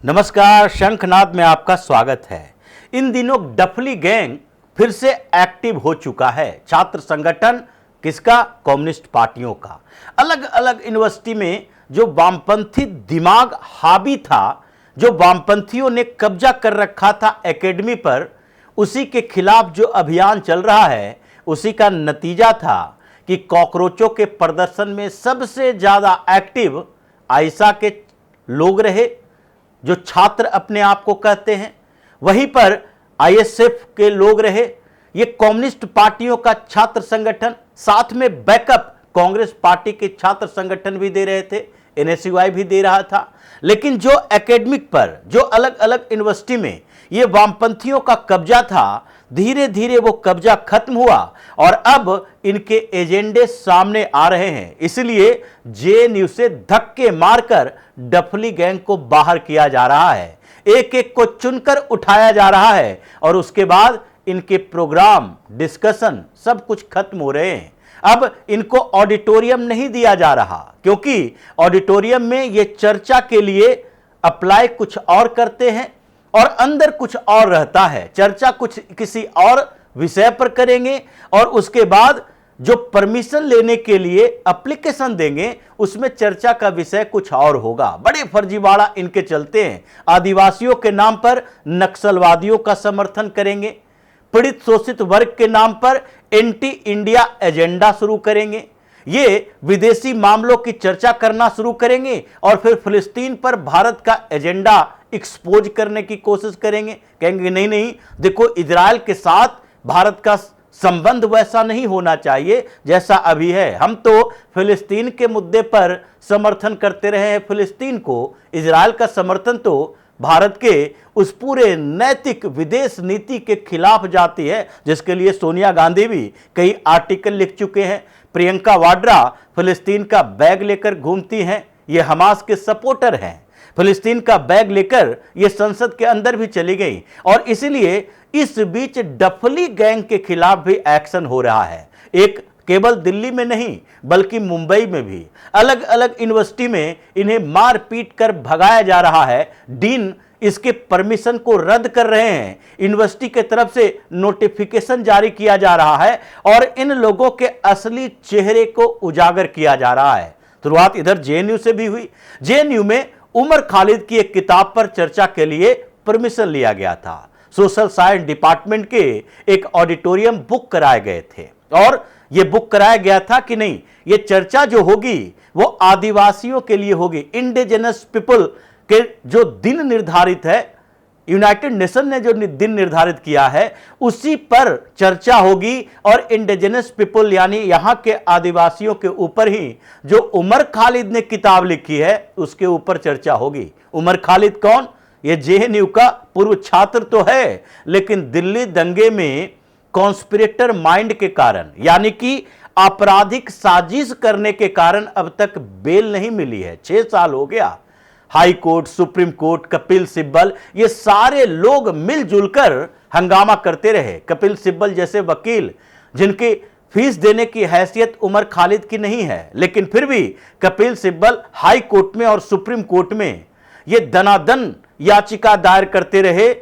नमस्कार, शंखनाद में आपका स्वागत है। इन दिनों डफली गैंग फिर से एक्टिव हो चुका है। छात्र संगठन किसका? कम्युनिस्ट पार्टियों का। अलग अलग यूनिवर्सिटी में जो वामपंथी दिमाग हावी था, जो वामपंथियों ने कब्जा कर रखा था एकेडमी पर, उसी के खिलाफ जो अभियान चल रहा है, उसी का नतीजा था कि कॉकरोचों के प्रदर्शन में सबसे ज्यादा एक्टिव आइसा के लोग रहे, जो छात्र अपने आप को कहते हैं। वहीं पर आईएसएफ के लोग रहे। ये कम्युनिस्ट पार्टियों का छात्र संगठन, साथ में बैकअप कांग्रेस पार्टी के छात्र संगठन भी दे रहे थे, एनएसयूआई भी दे रहा था। लेकिन जो एकेडमिक पर, जो अलग अलग यूनिवर्सिटी में ये वामपंथियों का कब्जा था, धीरे धीरे वो कब्जा खत्म हुआ और अब इनके एजेंडे सामने आ रहे हैं। इसलिए जेएनयू से धक्के मारकर डफली गैंग को बाहर किया जा रहा है, एक एक को चुनकर उठाया जा रहा है और उसके बाद इनके प्रोग्राम, डिस्कशन सब कुछ खत्म हो रहे हैं। अब इनको ऑडिटोरियम नहीं दिया जा रहा, क्योंकि ऑडिटोरियम में ये चर्चा के लिए अप्लाई कुछ और करते हैं और अंदर कुछ और रहता है। चर्चा कुछ किसी और विषय पर करेंगे और उसके बाद जो परमिशन लेने के लिए एप्लीकेशन देंगे, उसमें चर्चा का विषय कुछ और होगा। बड़े फर्जीवाड़ा इनके चलते हैं। आदिवासियों के नाम पर नक्सलवादियों का समर्थन करेंगे, पीड़ित शोषित वर्ग के नाम पर एंटी इंडिया एजेंडा शुरू करेंगे, ये विदेशी मामलों की चर्चा करना शुरू करेंगे और फिर फिलिस्तीन पर भारत का एजेंडा एक्सपोज करने की कोशिश करेंगे। कहेंगे नहीं नहीं, देखो इजराइल के साथ भारत का संबंध वैसा नहीं होना चाहिए जैसा अभी है। हम तो फिलिस्तीन के मुद्दे पर समर्थन करते रहे हैं फिलिस्तीन को। इजराइल का समर्थन तो भारत के उस पूरे नैतिक विदेश नीति के खिलाफ जाती है, जिसके लिए सोनिया गांधी भी कई आर्टिकल लिख चुके हैं। प्रियंका वाड्रा फिलिस्तीन का बैग लेकर घूमती हैं, ये हमास के सपोर्टर हैं। फिलिस्तीन का बैग लेकर ये संसद के अंदर भी चली गई और इसीलिए इस बीच डफली गैंग के खिलाफ भी एक्शन हो रहा है। एक केवल दिल्ली में नहीं बल्कि मुंबई में भी अलग अलग यूनिवर्सिटी में इन्हें मार पीट कर भगाया जा रहा है। डीन इसके परमिशन को रद्द कर रहे हैं, यूनिवर्सिटी के तरफ से नोटिफिकेशन जारी किया जा रहा है और इन लोगों के असली चेहरे को उजागर किया जा रहा है। शुरुआत इधर जेएनयू से भी हुई। जेएनयू में उमर खालिद की एक किताब पर चर्चा के लिए परमिशन लिया गया था। सोशल साइंस डिपार्टमेंट के एक ऑडिटोरियम बुक कराए गए थे और यह बुक कराया गया था कि नहीं, ये चर्चा जो होगी वो आदिवासियों के लिए होगी। इंडिजिनस पीपल के जो दिन निर्धारित है, यूनाइटेड नेशन ने जो दिन निर्धारित किया है, उसी पर चर्चा होगी और इंडिजिनस पीपल यानी यहां के आदिवासियों के ऊपर ही जो उमर खालिद ने किताब लिखी है उसके ऊपर चर्चा होगी। उमर खालिद कौन? ये जेएनयू का पूर्व छात्र तो है, लेकिन दिल्ली दंगे में कॉन्स्पिरेटर माइंड के कारण, यानी कि आपराधिक साजिश करने के कारण अब तक बेल नहीं मिली है। 6 साल हो गया। High court, supreme court, Kapil Sibal, ये सारे लोग मिलजुल कर हंगामा करते रहे। कपिल सिब्बल जैसे वकील जिनकी फीस देने की हैसियत उमर खालिद की नहीं है, लेकिन फिर भी कपिल सिब्बल हाई कोर्ट में और सुप्रीम कोर्ट में ये दनादन याचिका दायर करते रहे।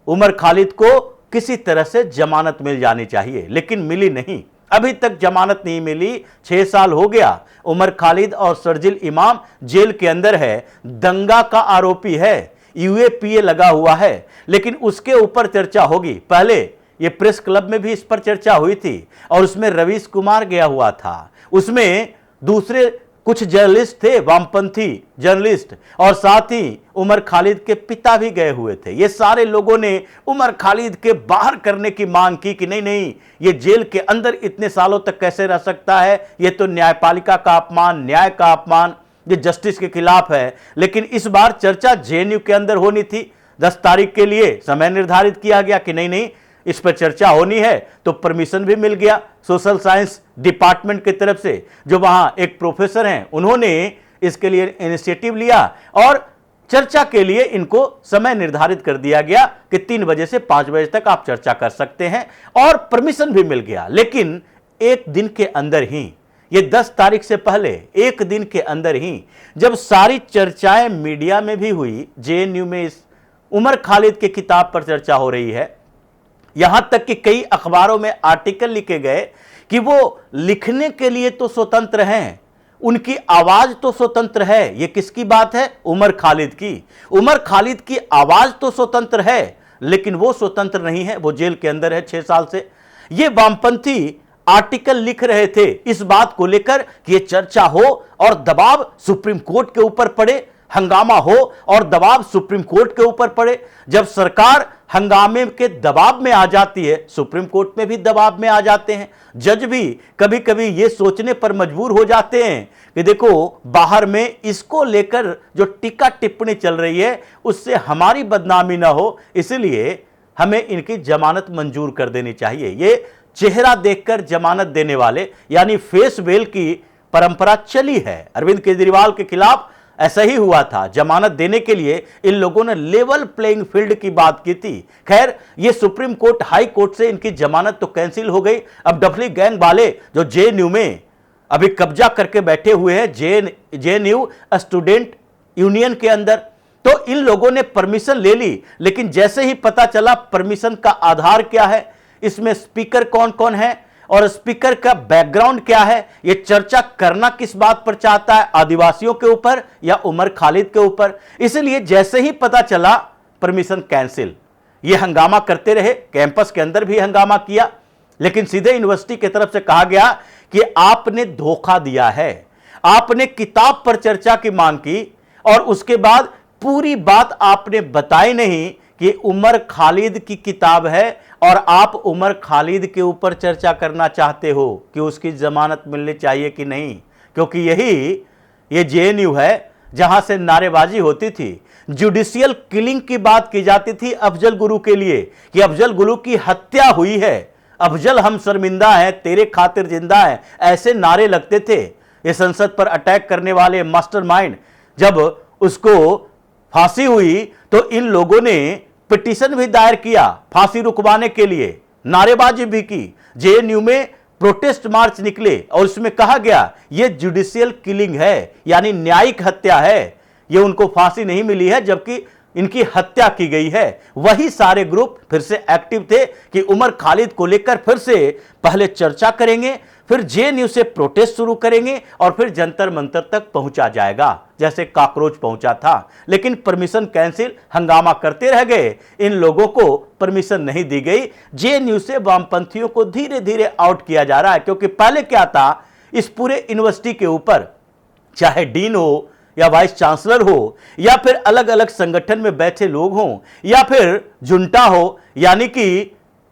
उमर खालिद को किसी तरह से जमानत मिल जानी चाहिए, लेकिन मिली नहीं। अभी तक जमानत नहीं मिली। 6 साल हो गया। उमर खालिद और शर्जिल इमाम जेल के अंदर है, दंगा का आरोपी है, यूएपीए लगा हुआ है, लेकिन उसके ऊपर चर्चा होगी। पहले ये प्रेस क्लब में भी इस पर चर्चा हुई थी और उसमें रवीश कुमार गया हुआ था, उसमें दूसरे कुछ जर्नलिस्ट थे, वामपंथी जर्नलिस्ट, और साथ ही उमर खालिद के पिता भी गए हुए थे। ये सारे लोगों ने उमर खालिद के बाहर करने की मांग की कि नहीं नहीं, ये जेल के अंदर इतने सालों तक कैसे रह सकता है, ये तो न्यायपालिका का अपमान, न्याय का अपमान, ये जस्टिस के खिलाफ है। लेकिन इस बार चर्चा जेएनयू के अंदर होनी थी। 10 तारीख के लिए समय निर्धारित किया गया कि नहीं नहीं, इस पर चर्चा होनी है, तो परमिशन भी मिल गया सोशल साइंस डिपार्टमेंट की तरफ से। जो वहां एक प्रोफेसर हैं, उन्होंने इसके लिए इनिशिएटिव लिया और चर्चा के लिए इनको समय निर्धारित कर दिया गया कि 3 बजे से 5 बजे तक आप चर्चा कर सकते हैं और परमिशन भी मिल गया। लेकिन एक दिन के अंदर ही, ये 10 तारीख से पहले एक दिन के अंदर ही जब सारी चर्चाएं मीडिया में भी हुई, जेएनयू में इस उमर खालिद की किताब पर चर्चा हो रही है, यहां तक कि कई अखबारों में आर्टिकल लिखे गए कि वो लिखने के लिए तो स्वतंत्र हैं, उनकी आवाज तो स्वतंत्र है। ये किसकी बात है? उमर खालिद की। उमर खालिद की आवाज तो स्वतंत्र है, लेकिन वो स्वतंत्र नहीं है, वो जेल के अंदर है 6 साल से। ये वामपंथी आर्टिकल लिख रहे थे इस बात को लेकर कि ये चर्चा हो और दबाव सुप्रीम कोर्ट के ऊपर पड़े, हंगामा हो और दबाव सुप्रीम कोर्ट के ऊपर पड़े। जब सरकार हंगामे के दबाव में आ जाती है, सुप्रीम कोर्ट में भी दबाव में आ जाते हैं। जज भी कभी कभी ये सोचने पर मजबूर हो जाते हैं कि देखो बाहर में इसको लेकर जो टीका टिप्पणी चल रही है उससे हमारी बदनामी ना हो, इसलिए हमें इनकी जमानत मंजूर कर देनी चाहिए। ये चेहरा देखकर जमानत देने वाले यानी फेस वेल की परंपरा चली है। अरविंद केजरीवाल के खिलाफ ऐसा ही हुआ था। जमानत देने के लिए इन लोगों ने लेवल प्लेइंग फील्ड की बात की थी। खैर, ये सुप्रीम कोर्ट, हाई कोर्ट से इनकी जमानत तो कैंसिल हो गई। अब डफली गैंग वाले जो जेएनयू में अभी कब्जा करके बैठे हुए हैं, जेएनयू स्टूडेंट यूनियन के अंदर, तो इन लोगों ने परमिशन ले ली, लेकिन जैसे ही पता चला परमिशन का आधार क्या है, इसमें स्पीकर कौन कौन है और स्पीकर का बैकग्राउंड क्या है, यह चर्चा करना किस बात पर चाहता है, आदिवासियों के ऊपर या उमर खालिद के ऊपर, इसलिए जैसे ही पता चला परमिशन कैंसिल। ये हंगामा करते रहे, कैंपस के अंदर भी हंगामा किया, लेकिन सीधे यूनिवर्सिटी की तरफ से कहा गया कि आपने धोखा दिया है, आपने किताब पर चर्चा की मांग की और उसके बाद पूरी बात आपने बताई नहीं कि उमर खालिद की किताब है और आप उमर खालिद के ऊपर चर्चा करना चाहते हो कि उसकी जमानत मिलनी चाहिए कि नहीं, क्योंकि ये जेएनयू है जहां से नारेबाजी होती थी, जुडिशियल किलिंग की बात की जाती थी अफजल गुरु के लिए कि अफजल गुरु की हत्या हुई है, अफजल हम शर्मिंदा हैं, तेरे खातिर जिंदा है, ऐसे नारे लगते थे। ये संसद पर अटैक करने वाले मास्टरमाइंड, जब उसको फांसी हुई तो इन लोगों ने पिटीशन भी दायर किया फांसी रुकवाने के लिए, नारेबाजी भी की, जेएनयू में प्रोटेस्ट मार्च निकले और उसमें कहा गया यह जुडिशियल किलिंग है, यानी न्यायिक हत्या है, यह उनको फांसी नहीं मिली है जबकि इनकी हत्या की गई है। वही सारे ग्रुप फिर से एक्टिव थे कि उमर खालिद को लेकर फिर से पहले चर्चा करेंगे, फिर जेएनयू से प्रोटेस्ट शुरू करेंगे और फिर जंतर मंतर तक पहुंचा जाएगा जैसे कॉकरोच पहुंचा था। लेकिन परमिशन कैंसिल, हंगामा करते रह गए, इन लोगों को परमिशन नहीं दी गई। जेएनयू से वामपंथियों को धीरे धीरे आउट किया जा रहा है, क्योंकि पहले क्या था, इस पूरे यूनिवर्सिटी के ऊपर चाहे डीन हो या वाइस चांसलर हो या फिर अलग अलग संगठन में बैठे लोग हों या फिर जुंटा हो यानी कि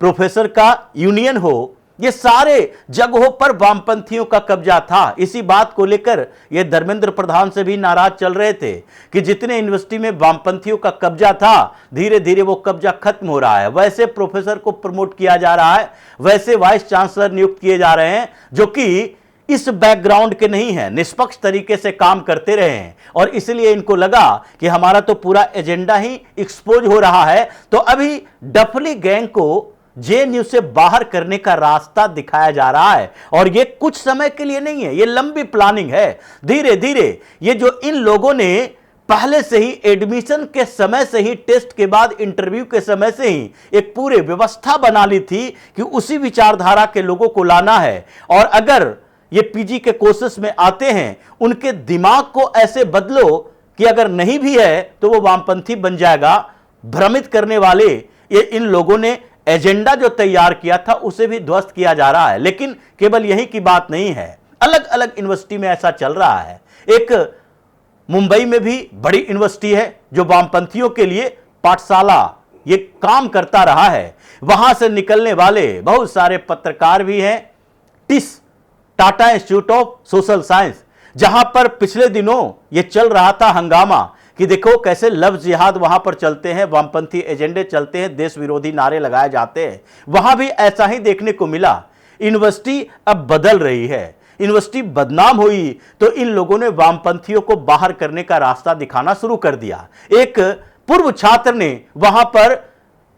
प्रोफेसर का यूनियन हो, ये सारे जगहों पर वामपंथियों का कब्जा था। इसी बात को लेकर ये धर्मेंद्र प्रधान से भी नाराज चल रहे थे कि जितने यूनिवर्सिटी में वामपंथियों का कब्जा था, धीरे धीरे वो कब्जा खत्म हो रहा है। वैसे प्रोफेसर को प्रमोट किया जा रहा है, वैसे वाइस चांसलर नियुक्त किए जा रहे हैं जो कि इस बैकग्राउंड के नहीं है, निष्पक्ष तरीके से काम करते रहे हैं और इसलिए इनको लगा कि हमारा तो पूरा एजेंडा ही एक्सपोज हो रहा है। तो अभी डफली गैंग को जेएनयू से बाहर करने का रास्ता दिखाया जा रहा है और यह कुछ समय के लिए नहीं है, यह लंबी प्लानिंग है। धीरे धीरे ये जो इन लोगों ने पहले से ही एडमिशन के समय से ही, टेस्ट के बाद इंटरव्यू के समय से ही एक पूरी व्यवस्था बना ली थी कि उसी विचारधारा के लोगों को लाना है और अगर ये पीजी के कोर्सेस में आते हैं उनके दिमाग को ऐसे बदलो कि अगर नहीं भी है तो वो वामपंथी बन जाएगा। भ्रमित करने वाले ये इन लोगों ने एजेंडा जो तैयार किया था उसे भी ध्वस्त किया जा रहा है। लेकिन केवल यही की बात नहीं है, अलग अलग यूनिवर्सिटी में ऐसा चल रहा है। एक मुंबई में भी बड़ी यूनिवर्सिटी है जो वामपंथियों के लिए पाठशाला ये काम करता रहा है। वहां से निकलने वाले बहुत सारे पत्रकार भी हैं। TISS, Tata institute of social science, जहां पर पिछले दिनों यह चल रहा था हंगामा कि देखो कैसे लफ्ज जिहाद वहां पर चलते हैं, वामपंथी एजेंडे चलते हैं, देश विरोधी नारे लगाए जाते हैं, वहां भी ऐसा ही देखने को मिला। यूनिवर्सिटी अब बदल रही है, यूनिवर्सिटी बदनाम हुई तो इन लोगों ने वामपंथियों को बाहर करने का रास्ता दिखाना शुरू कर दिया। एक पूर्व छात्र ने वहां पर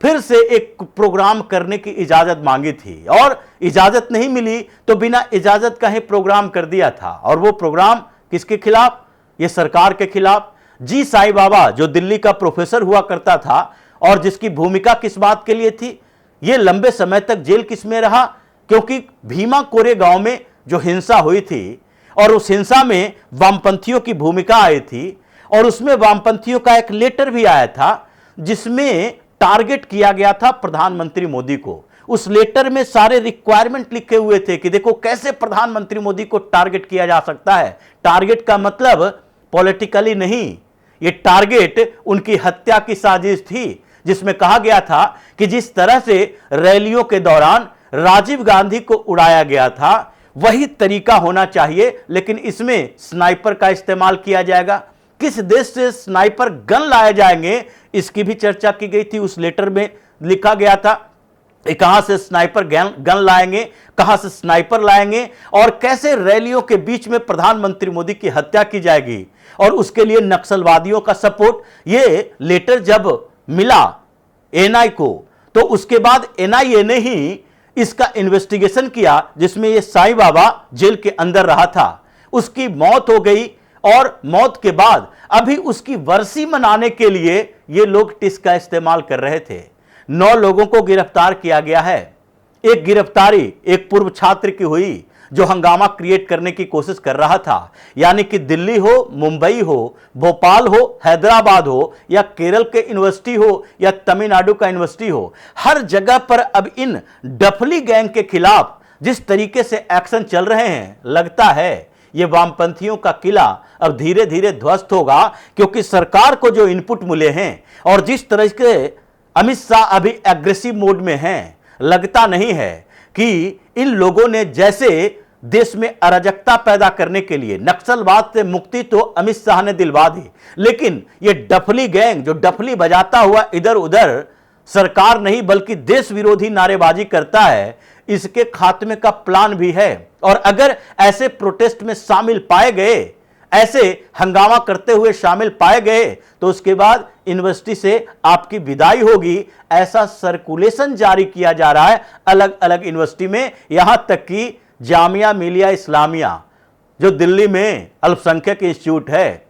फिर से एक प्रोग्राम करने की इजाजत मांगी थी और इजाजत नहीं मिली तो बिना इजाजत का ही प्रोग्राम कर दिया था। और वो प्रोग्राम किसके खिलाफ? ये सरकार के खिलाफ। जी साईं बाबा जो दिल्ली का प्रोफेसर हुआ करता था और जिसकी भूमिका किस बात के लिए थी, ये लंबे समय तक जेल किस में रहा? क्योंकि भीमा कोरे गांव में जो हिंसा हुई थी और उस हिंसा में वामपंथियों की भूमिका आई थी और उसमें वामपंथियों का एक लेटर भी आया था जिसमें टारगेट किया गया था प्रधानमंत्री मोदी को। उस लेटर में सारे रिक्वायरमेंट लिखे हुए थे कि देखो कैसे प्रधानमंत्री मोदी को टारगेट किया जा सकता है। टारगेट का मतलब पॉलिटिकली नहीं, ये टारगेट उनकी हत्या की साजिश थी, जिसमें कहा गया था कि जिस तरह से रैलियों के दौरान राजीव गांधी को उड़ाया गया था वही तरीका होना चाहिए, लेकिन इसमें स्नाइपर का इस्तेमाल किया जाएगा। किस देश से स्नाइपर गन लाए जाएंगे इसकी भी चर्चा की गई थी। उस लेटर में लिखा गया था कहां से स्नाइपर गन लाएंगे, कहां से स्नाइपर लाएंगे और कैसे रैलियों के बीच में प्रधानमंत्री मोदी की हत्या की जाएगी और उसके लिए नक्सलवादियों का सपोर्ट। ये लेटर जब मिला एनआई को तो उसके बाद एनआईए ने ही इसका इन्वेस्टिगेशन किया, जिसमें ये साईं बाबा जेल के अंदर रहा था। उसकी मौत हो गई और मौत के बाद अभी उसकी बरसी मनाने के लिए ये लोग टिस का इस्तेमाल कर रहे थे। 9 लोगों को गिरफ्तार किया गया है। एक गिरफ्तारी एक पूर्व छात्र की हुई जो हंगामा क्रिएट करने की कोशिश कर रहा था। यानी कि दिल्ली हो, मुंबई हो, भोपाल हो, हैदराबाद हो या केरल के यूनिवर्सिटी हो या तमिलनाडु का यूनिवर्सिटी हो, हर जगह पर अब इन डफली गैंग के खिलाफ जिस तरीके से एक्शन चल रहे हैं, लगता है ये वामपंथियों का किला अब धीरे धीरे ध्वस्त होगा। क्योंकि सरकार को जो इनपुट मिले हैं और जिस तरह के अमित शाह अभी एग्रेसिव मोड में हैं, लगता नहीं है कि इन लोगों ने जैसे देश में अराजकता पैदा करने के लिए नक्सलवाद से मुक्ति तो अमित शाह ने दिलवा दी, लेकिन ये डफली गैंग जो डफली बजाता हुआ इधर उधर सरकार नहीं बल्कि देश विरोधी नारेबाजी करता है, इसके खात्मे का प्लान भी है। और अगर ऐसे प्रोटेस्ट में शामिल पाए गए, ऐसे हंगामा करते हुए शामिल पाए गए तो उसके बाद यूनिवर्सिटी से आपकी विदाई होगी, ऐसा सर्कुलेशन जारी किया जा रहा है अलग अलग यूनिवर्सिटी में। यहां तक कि जामिया मिलिया इस्लामिया जो दिल्ली में अल्पसंख्यक इंस्टीट्यूट है,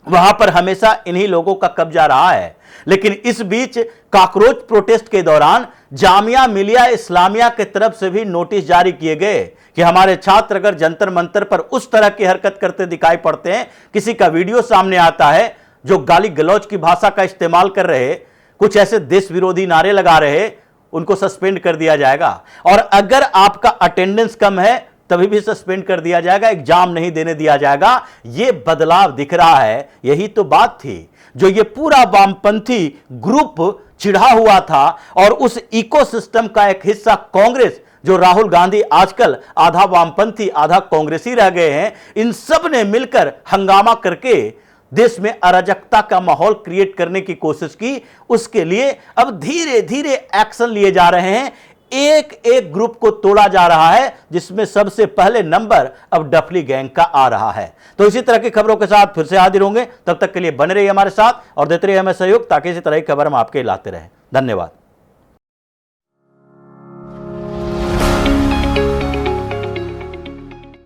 वहां पर हमेशा इन्हीं लोगों का कब्जा रहा है। लेकिन इस बीच कॉकरोच प्रोटेस्ट के दौरान जामिया मिलिया इस्लामिया की तरफ से भी नोटिस जारी किए गए कि हमारे छात्र अगर जंतर मंतर पर उस तरह की हरकत करते दिखाई पड़ते हैं, किसी का वीडियो सामने आता है जो गाली गलौज की भाषा का इस्तेमाल कर रहे, कुछ ऐसे देश विरोधी नारे लगा रहे, उनको सस्पेंड कर दिया जाएगा। और अगर आपका अटेंडेंस कम है तभी भी सस्पेंड कर दिया जाएगा, एग्जाम नहीं देने दिया जाएगा। यह बदलाव दिख रहा है। यही तो बात थी जो ये पूरा वामपंथी ग्रुप चिढ़ा हुआ था और उस इकोसिस्टम का एक हिस्सा कांग्रेस, जो राहुल गांधी आजकल आधा वामपंथी आधा कांग्रेसी रह गए हैं, इन सब ने मिलकर हंगामा करके देश में अराजकता का माहौल क्रिएट करने की कोशिश की। उसके लिए अब धीरे धीरे एक्शन लिए जा रहे हैं। एक एक ग्रुप को तोड़ा जा रहा है, जिसमें सबसे पहले नंबर अब डफली गैंग का आ रहा है। तो इसी तरह की खबरों के साथ फिर से हाजिर होंगे। तब तक के लिए बने रहिए हमारे साथ और देते रहिए हमें सहयोग, ताकि इसी तरह की खबर हम आपके लाते रहें। धन्यवाद।